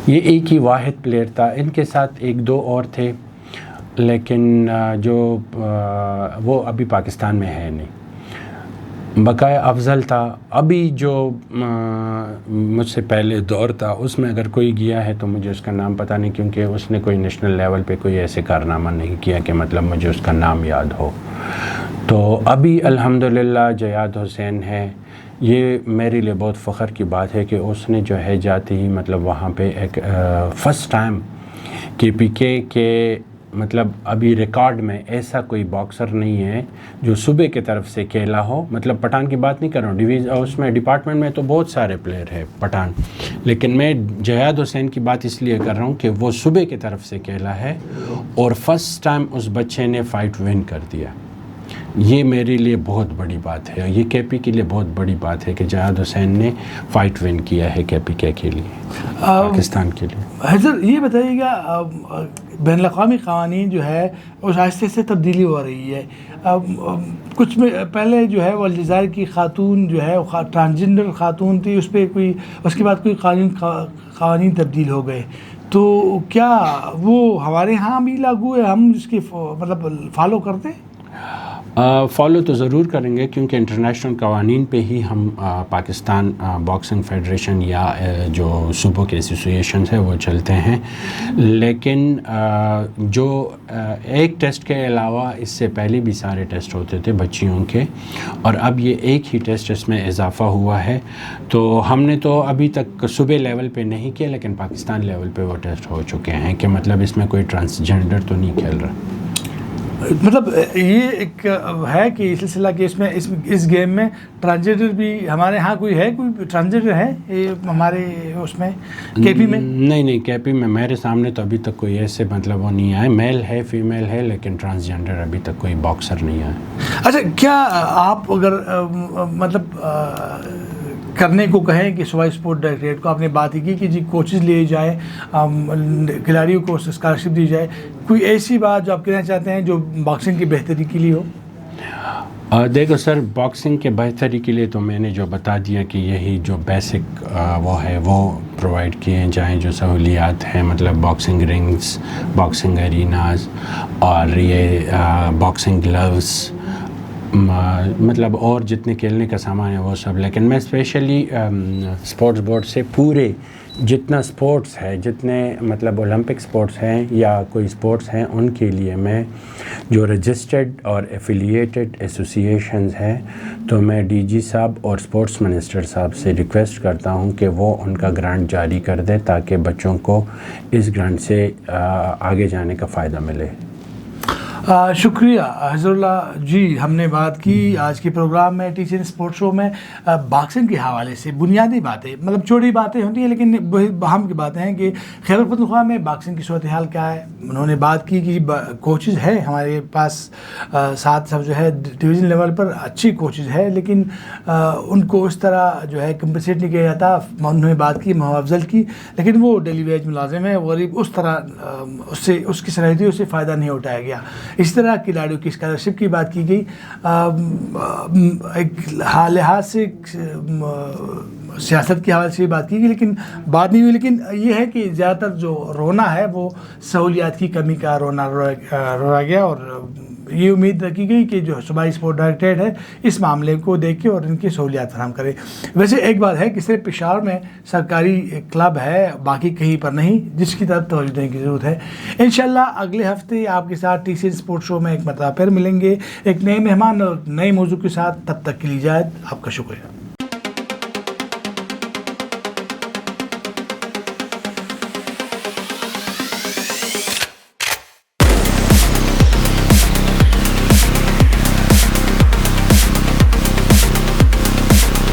یہ ایک ہی واحد پلیئر تھا. ان کے ساتھ 1-2 اور تھے لیکن جو وہ ابھی پاکستان میں ہے نہیں. بقایا افضل تھا. ابھی جو مجھ سے پہلے دور تھا اس میں اگر کوئی گیا ہے تو مجھے اس کا نام پتہ نہیں، کیونکہ اس نے کوئی نیشنل لیول پہ کوئی ایسے کارنامہ نہیں کیا کہ مطلب مجھے اس کا نام یاد ہو. تو ابھی الحمدللہ جہاد حسین ہے. یہ میرے لیے بہت فخر کی بات ہے کہ اس نے جو ہے جاتے ہی مطلب وہاں پہ ایک فرسٹ ٹائم کے پی کے مطلب ابھی ریکارڈ میں ایسا کوئی باکسر نہیں ہے جو صوبے کی طرف سے کھیلا ہو. مطلب پٹھان کی بات نہیں کر رہا ہوں، اس میں ڈپارٹمنٹ میں تو بہت سارے پلیئر ہیں پٹھان، لیکن میں جہاد حسین کی بات اس لیے کر رہا ہوں کہ وہ صوبے کی طرف سے کھیلا ہے اور فرسٹ ٹائم اس بچے نے فائٹ ون کر دیا. یہ میرے لیے بہت بڑی بات ہے، یہ کے پی کے لیے بہت بڑی بات ہے کہ جہاد حسین نے فائٹ ون کیا ہے کے پی کے لیے، پاکستان کے لیے. حضرت یہ بتائیے گا، بین الاقوامی قوانین جو ہے اس آہستہ سے تبدیلی ہو رہی ہے. کچھ میں پہلے جو ہے وہ الجزائر کی خاتون جو ہے ٹرانسجنڈر خاتون تھی، اس پہ کوئی اس کے بعد کوئی قوانین تبدیل ہو گئے. تو کیا وہ ہمارے ہاں بھی لاگو ہے؟ ہم اس کی مطلب فالو کرتے ہیں؟ فالو تو ضرور کریں گے کیونکہ انٹرنیشنل قوانین پہ ہی ہم پاکستان باکسنگ فیڈریشن یا جو صوبوں کے ایسوسیشنز ہیں وہ چلتے ہیں. لیکن جو ایک ٹیسٹ کے علاوہ اس سے پہلے بھی سارے ٹیسٹ ہوتے تھے بچیوں کے، اور اب یہ ایک ہی ٹیسٹ اس میں اضافہ ہوا ہے. تو ہم نے تو ابھی تک صوبے لیول پہ نہیں کیا لیکن پاکستان لیول پہ وہ ٹیسٹ ہو چکے ہیں کہ مطلب اس میں کوئی ٹرانسجنڈر تو نہیں کھیل رہا. مطلب یہ ایک ہے کہ یہ سلسلہ کہ اس میں اس گیم میں ٹرانسجنڈر بھی ہمارے ہاں کوئی ہے، کوئی ٹرانسجنڈر ہے یہ ہمارے اس میں کے پی میں؟ نہیں کے پی میں میرے سامنے تو ابھی تک کوئی ایسے مطلب وہ نہیں آئے. میل ہے، فیمیل ہے، لیکن ٹرانسجنڈر ابھی تک کوئی باکسر نہیں آئے. اچھا، کیا آپ اگر مطلب کرنے کو کہیں کہ صوبائی اسپورٹ ڈائریکٹریٹ کو، آپ نے بات ہی کی کہ جی کوچز لیے جائیں، کھلاڑیوں کو اسکالرشپ دی جائے، کوئی ایسی بات جو آپ کہنا چاہتے ہیں جو باکسنگ کی بہتری کے لیے ہو؟ دیکھو سر، باکسنگ کے بہتری کے لیے تو میں نے جو بتا دیا کہ یہی جو بیسک وہ ہے وہ پرووائڈ کیے جائیں، جو سہولیات ہیں مطلب باکسنگ رنگز، باکسنگ ایریناز اور یہ باکسنگ گلوز، مطلب اور جتنے کھیلنے کا سامان ہے وہ سب. لیکن میں اسپیشلی اسپورٹس بورڈ سے پورے جتنا سپورٹس ہے، جتنے مطلب اولمپک سپورٹس ہیں یا کوئی سپورٹس ہیں، ان کے لیے میں جو رجسٹرڈ اور ایفیلیٹڈ ایسوسیشنز ہیں تو میں ڈی جی صاحب اور سپورٹس منسٹر صاحب سے ریکویسٹ کرتا ہوں کہ وہ ان کا گرانٹ جاری کر دیں تاکہ بچوں کو اس گرانٹ سے آگے جانے کا فائدہ ملے. شکریہ حضر اللہ جی. ہم نے بات کی آج کے پروگرام میں ٹی سی این اسپورٹ شو میں باکسنگ کے حوالے سے بنیادی باتیں, مطلب چھوٹی باتیں ہوتی ہیں لیکن اہم کی باتیں ہیں کہ خیبر پختونخوا میں باکسنگ کی صورتحال کیا ہے. انہوں نے بات کی کہ کوچز ہے ہمارے پاس 7 سب جو ہے ڈویژن لیول پر اچھی کوچز ہے, لیکن ان کو اس طرح جو ہے کمپنسیٹ نہیں کیا جاتا. انہوں نے بات کی محمد افضل کی, لیکن وہ ڈیلی ویج ملازم ہے, غریب, اس طرح اس کی صلاحیتوں سے فائدہ نہیں اٹھایا گیا. اس طرح کھلاڑیوں کی اسکالرشپ کی بات کی گئی. ایک لحاظ سے سیاست کے حوالے سے بھی بات کی گئی لیکن بات نہیں ہوئی. لیکن یہ ہے کہ زیادہ تر جو رونا ہے وہ سہولیات کی کمی کا رونا رویا گیا, اور یہ امید رکھی گئی کہ جو صوبائی اسپورٹ ڈائریکٹریٹ ہے اس معاملے کو دیکھے اور ان کی سہولیات فراہم کرے. ویسے ایک بات ہے کہ صرف پشاور میں سرکاری کلب ہے, باقی کہیں پر نہیں, جس کی طرف توجہ دینے کی ضرورت ہے. انشاءاللہ اگلے ہفتے آپ کے ساتھ ٹی سی این اسپورٹ شو میں ایک مرتبہ پھر ملیں گے ایک نئے مہمان اور نئے موضوع کے ساتھ. تب تک کے لیے اجازت, آپ کا شکریہ.